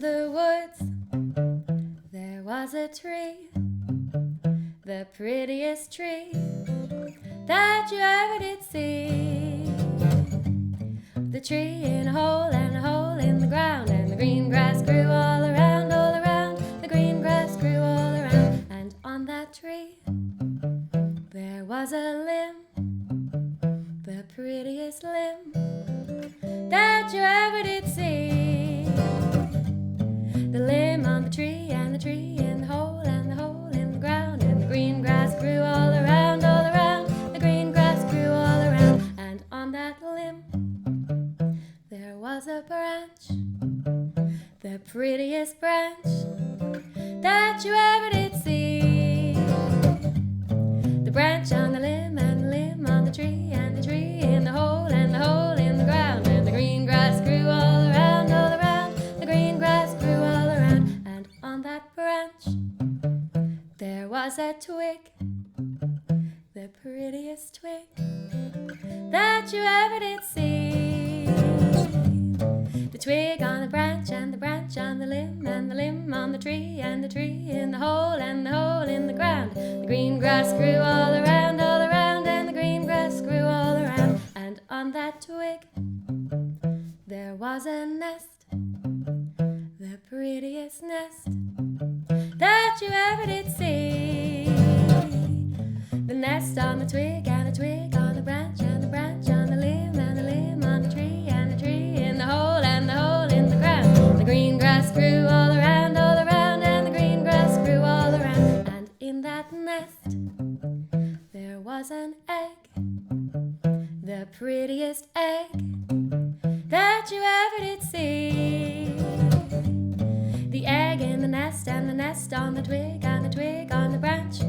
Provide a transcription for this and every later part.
the woods there was a tree, the prettiest tree that you ever did see. The tree in a hole and a hole in the ground, and the green grass grew all around, all around. The green grass grew all around, and on that tree there was a limb, the prettiest limb that you ever did see. The limb on the tree, and the tree in the hole, and the hole in the ground, and the green grass grew all around, all around. The green grass grew all around, and on that limb there was a branch, the prettiest branch that you ever did see. The branch on the limb, and the limb on the tree, and the tree in the hole, and the hole in the ground, and the green grass grew all around, all around. The green grass grew all around, and on that branch there was a twig, the prettiest twig that you ever did see. The twig on the branch, and the branch on the limb, and the limb on the tree, and the tree in the hole, and the hole in the ground. The green grass grew all around, and the green grass grew all around. And on that twig there was a nest, the prettiest nest that you ever did see. The nest on the twig, and the twig on the branch, and the branch on the limb, and the limb on the tree, and the tree in the hole, and the hole in the ground. The green grass grew all around, and the green grass grew all around. And in that nest there was an egg, the prettiest egg that you ever did see. The egg in the nest, and the nest on the twig, and the twig on the branch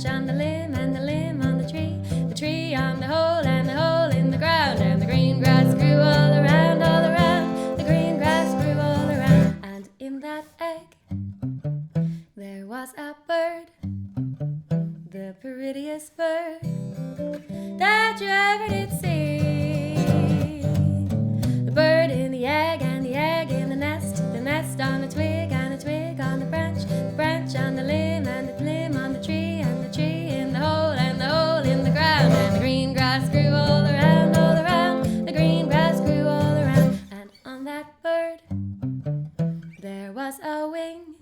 on the limb, and the limb on the tree on the hole, and the hole in the ground. And the green grass grew all around, the green grass grew all around. And in that egg there was a bird, the prettiest bird that you ever did see. The bird in the egg, and the egg in the nest on the twig, and the twig on the branch on the limb, and the limb on the tree, and the tree in the hole, and the hole in the ground. And the green grass grew all around, the green grass grew all around. And on that bird there was a wing,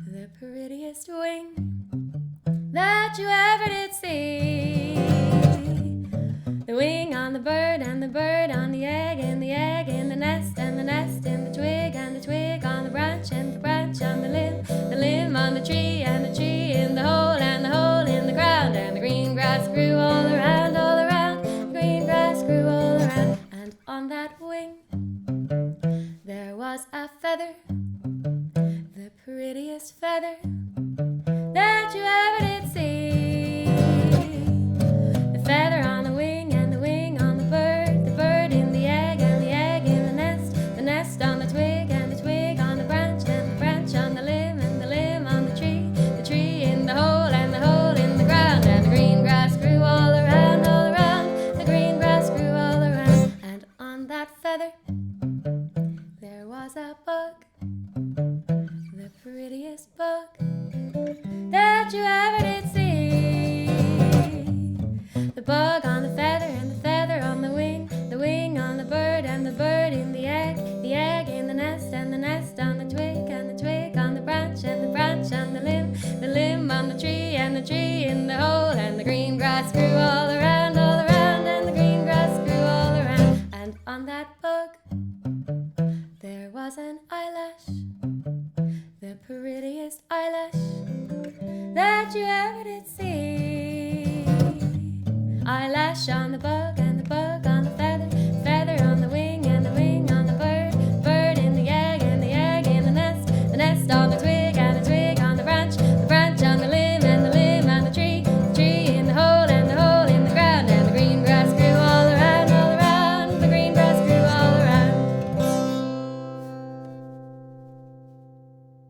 the prettiest wing that you ever did see. The wing on the bird, and the bird on the egg, and the egg in the nest, and the nest in the twig, and the twig on the branch, and the branch on the limb on the tree, and the tree in the hole, and the hole in the ground. And the green grass grew all around, the green grass grew all around. And on that wing there was a feather, the prettiest feather that you ever did see. The feather on the wing, and the wing on the bird in the egg, and the egg in the nest on the twig, and the twig on the branch, and the branch on the limb, and the limb on the tree in the hole, and the hole in the ground. And the green grass grew all around, the green grass grew all around. And on that feather there was a bug, the prettiest bug that you ever did see. The bug on the feather, and the feather on the wing on the bird, and the bird in the egg in the nest on the twig, and the twig on the branch, and the branch on the limb on the tree, and the tree in the hole. And the green grass grew all around, and the green grass grew all around. And on that bug there was an eyelash, the prettiest eyelash that you ever did see. Eyelash on the bug,